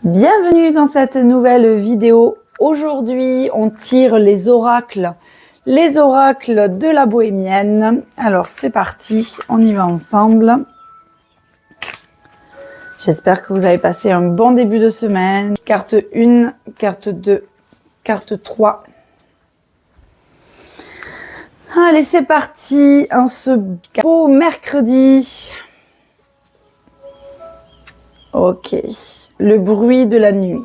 Bienvenue dans cette nouvelle vidéo. Aujourd'hui, on tire les oracles de la bohémienne. Alors, c'est parti, on y va ensemble. J'espère que vous avez passé un bon début de semaine. Carte 1, carte 2, carte 3. Allez, c'est parti, en ce beau mercredi. Ok, le bruit de la nuit.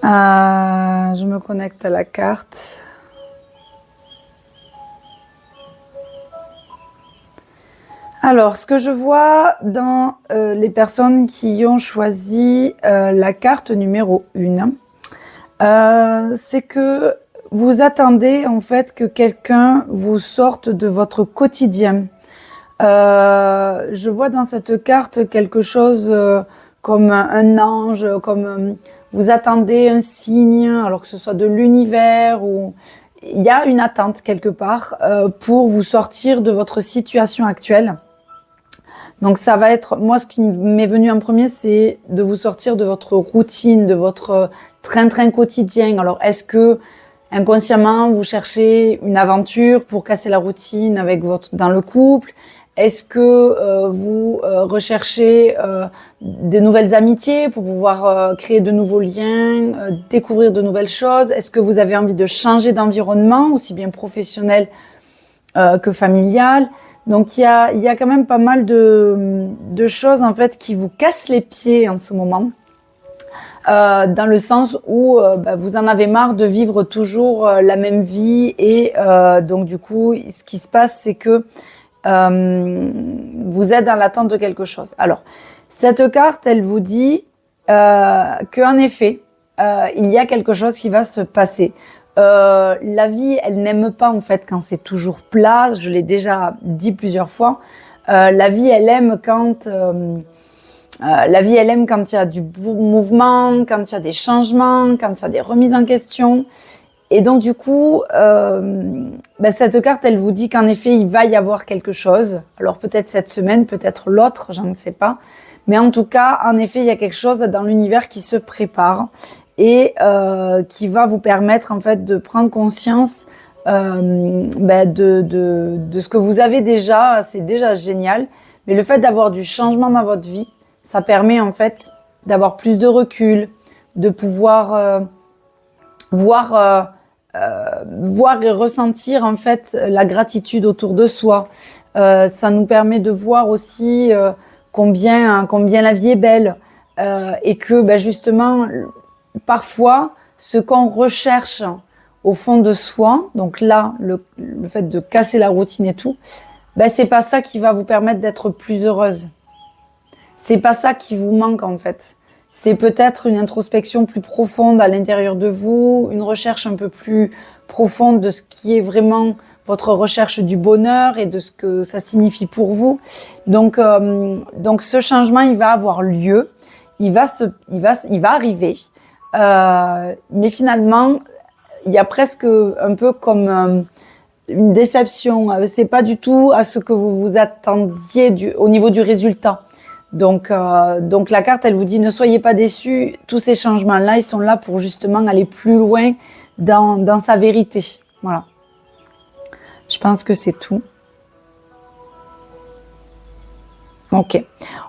Je me connecte à la carte. Alors, ce que je vois dans les personnes qui ont choisi la carte numéro 1, c'est que vous attendez en fait que quelqu'un vous sorte de votre quotidien. Je vois dans cette carte quelque chose comme un ange, comme vous attendez un signe, alors que ce soit de l'univers ou il y a une attente quelque part pour vous sortir de votre situation actuelle. Donc ça va être, moi ce qui m'est venu en premier, c'est de vous sortir de votre routine, de votre train-train quotidien. Alors est-ce que inconsciemment vous cherchez une aventure pour casser la routine avec dans le couple? Est-ce que vous recherchez de nouvelles amitiés pour pouvoir créer de nouveaux liens, découvrir de nouvelles choses? Est-ce que vous avez envie de changer d'environnement, aussi bien professionnel que familial? Donc il y a quand même pas mal de choses en fait qui vous cassent les pieds en ce moment. Dans le sens où vous en avez marre de vivre toujours la même vie et donc du coup ce qui se passe c'est que vous êtes dans l'attente de quelque chose. Alors, cette carte, elle vous dit qu'en effet, il y a quelque chose qui va se passer. La vie, elle n'aime pas en fait quand c'est toujours plat. Je l'ai déjà dit plusieurs fois. La vie, elle aime quand il y a du mouvement, quand il y a des changements, quand il y a des remises en question. Et donc du coup, cette carte, elle vous dit qu'en effet, il va y avoir quelque chose. Alors peut-être cette semaine, peut-être l'autre, j'en sais pas. Mais en tout cas, en effet, il y a quelque chose dans l'univers qui se prépare et qui va vous permettre en fait de prendre conscience de ce que vous avez déjà. C'est déjà génial. Mais le fait d'avoir du changement dans votre vie, ça permet en fait d'avoir plus de recul, de pouvoir voir et ressentir en fait la gratitude autour de soi. Ça nous permet de voir aussi combien la vie est belle et que justement parfois ce qu'on recherche au fond de soi, donc là le fait de casser la routine et tout, c'est pas ça qui va vous permettre d'être plus heureuse. C'est pas ça qui vous manque en fait. C'est peut-être une introspection plus profonde à l'intérieur de vous, une recherche un peu plus profonde de ce qui est vraiment votre recherche du bonheur et de ce que ça signifie pour vous. Donc ce changement, il va avoir lieu, il va arriver. Mais finalement, il y a presque un peu comme une déception. C'est pas du tout à ce que vous vous attendiez au niveau du résultat. Donc la carte, elle vous dit ne soyez pas déçus. Tous ces changements-là, ils sont là pour justement aller plus loin dans sa vérité. Voilà. Je pense que c'est tout. Ok.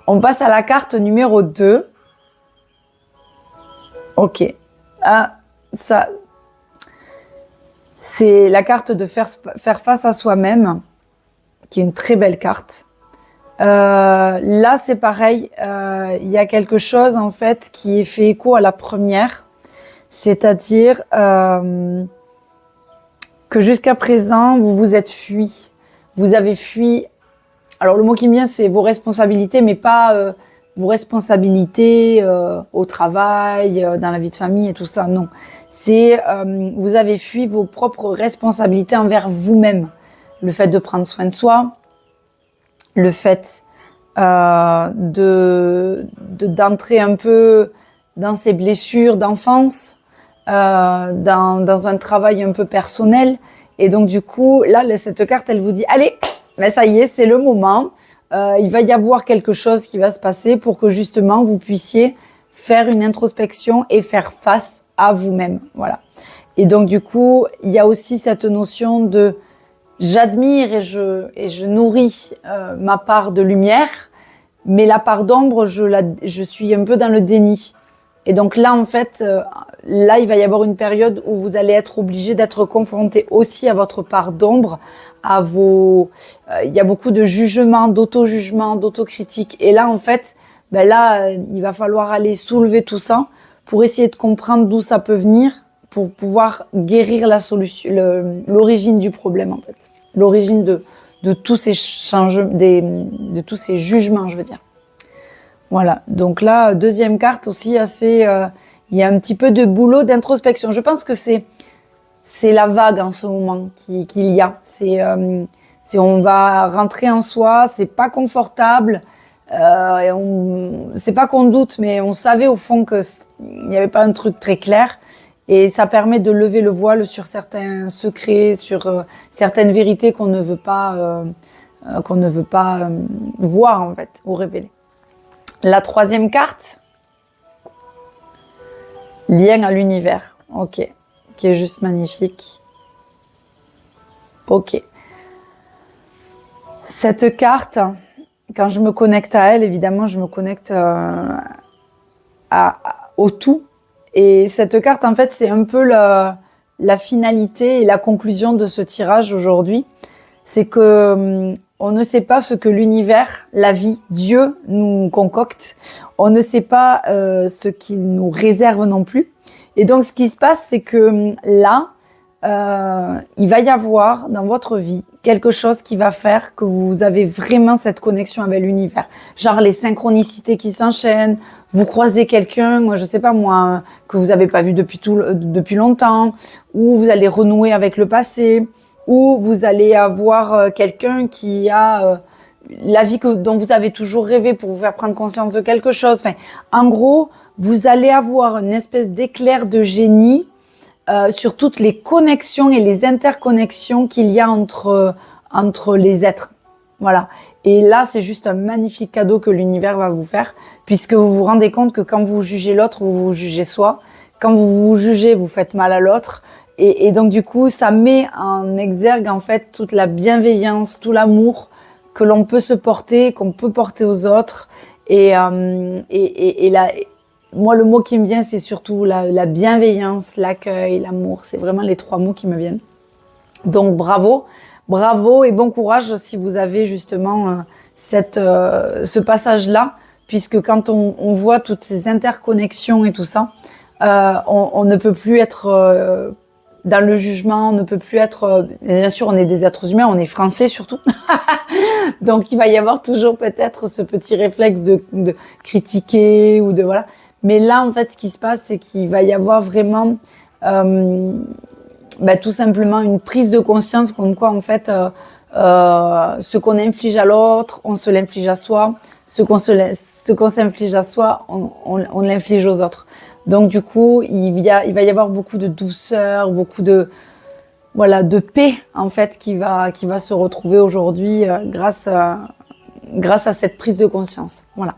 On passe à la carte numéro 2. Ok. Ça, c'est la carte de faire face à soi-même, qui est une très belle carte. Là, c'est pareil. Il y a quelque chose en fait qui fait écho à la première, c'est-à-dire que jusqu'à présent, vous vous êtes fui. Vous avez fui. Alors le mot qui me vient, c'est vos responsabilités, mais pas vos responsabilités au travail, dans la vie de famille et tout ça. Non, c'est vous avez fui vos propres responsabilités envers vous-même. Le fait de prendre soin de soi. Le fait d'entrer un peu dans ses blessures d'enfance, dans un travail un peu personnel. Et donc du coup, là, cette carte, elle vous dit, allez, ça y est, c'est le moment. il va y avoir quelque chose qui va se passer pour que justement vous puissiez faire une introspection et faire face à vous-même. Voilà. Et donc du coup, il y a aussi cette notion de j'admire et je nourris ma part de lumière, mais la part d'ombre, je suis un peu dans le déni. Et donc là, en fait, là, il va y avoir une période où vous allez être obligé d'être confronté aussi à votre part d'ombre, à vos. Il y a beaucoup de jugements, d'auto-jugement, d'autocritique. Et là, en fait, ben là, il va falloir aller soulever tout ça pour essayer de comprendre d'où ça peut venir, pour pouvoir guérir la solution, l'origine du problème, en fait, l'origine de tous ces changements, de tous ces jugements, je veux dire. Voilà, donc là, deuxième carte aussi assez, il y a un petit peu de boulot d'introspection. Je pense que c'est la vague en ce moment qu'il y a. C'est on va rentrer en soi, c'est pas confortable, c'est pas qu'on doute, mais on savait au fond que il n'y avait pas un truc très clair. Et ça permet de lever le voile sur certains secrets, sur certaines vérités qu'on ne veut pas voir en fait ou révéler. La troisième carte, lien à l'univers, ok, qui est juste magnifique. Ok. Cette carte, quand je me connecte à elle, évidemment, je me connecte au tout. Et cette carte, en fait, c'est un peu la finalité et la conclusion de ce tirage aujourd'hui. C'est que on ne sait pas ce que l'univers, la vie, Dieu nous concocte. On ne sait pas ce qu'il nous réserve non plus. Et donc, ce qui se passe, c'est que là, il va y avoir dans votre vie quelque chose qui va faire que vous avez vraiment cette connexion avec l'univers. Genre les synchronicités qui s'enchaînent. Vous croisez quelqu'un, moi je sais pas moi, que vous avez pas vu depuis longtemps, ou vous allez renouer avec le passé, ou vous allez avoir quelqu'un qui a la vie dont vous avez toujours rêvé pour vous faire prendre conscience de quelque chose. Enfin, en gros, vous allez avoir une espèce d'éclair de génie sur toutes les connexions et les interconnexions qu'il y a entre les êtres. Voilà. Et là, c'est juste un magnifique cadeau que l'univers va vous faire, puisque vous vous rendez compte que quand vous jugez l'autre, vous vous jugez soi. Quand vous vous jugez, vous faites mal à l'autre. Et donc, du coup, ça met en exergue, en fait, toute la bienveillance, tout l'amour que l'on peut se porter, qu'on peut porter aux autres. Et moi, le mot qui me vient, c'est surtout la bienveillance, l'accueil, l'amour. C'est vraiment les 3 mots qui me viennent. Donc, bravo. Bravo et bon courage si vous avez justement ce passage-là, puisque quand on voit toutes ces interconnexions et tout ça, on ne peut plus être dans le jugement, on ne peut plus être... bien sûr, on est des êtres humains, on est français surtout. Donc, il va y avoir toujours peut-être ce petit réflexe de critiquer ou de... voilà. Mais là, en fait, ce qui se passe, c'est qu'il va y avoir vraiment... tout simplement une prise de conscience comme quoi en fait ce qu'on inflige à l'autre, on se l'inflige à soi, ce qu'on s'inflige à soi, on l'inflige aux autres. Donc du coup, il va y avoir beaucoup de douceur, beaucoup de paix en fait qui va se retrouver aujourd'hui grâce à cette prise de conscience. Voilà.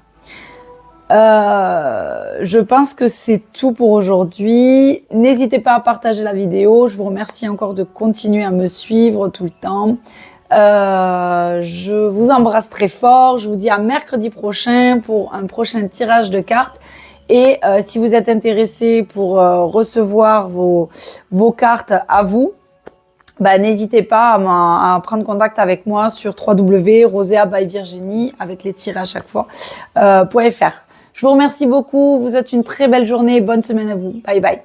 Je pense que c'est tout pour aujourd'hui. N'hésitez pas à partager la vidéo. Je vous remercie encore de continuer à me suivre tout le temps. Je vous embrasse très fort. Je vous dis à mercredi prochain pour un prochain tirage de cartes. Et si vous êtes intéressé pour recevoir vos cartes à vous, n'hésitez pas à prendre contact avec moi sur www.rosea by Virginie avec les tirés à chaque fois .fr. Je vous remercie beaucoup. Vous êtes une très belle journée. Bonne semaine à vous. Bye bye.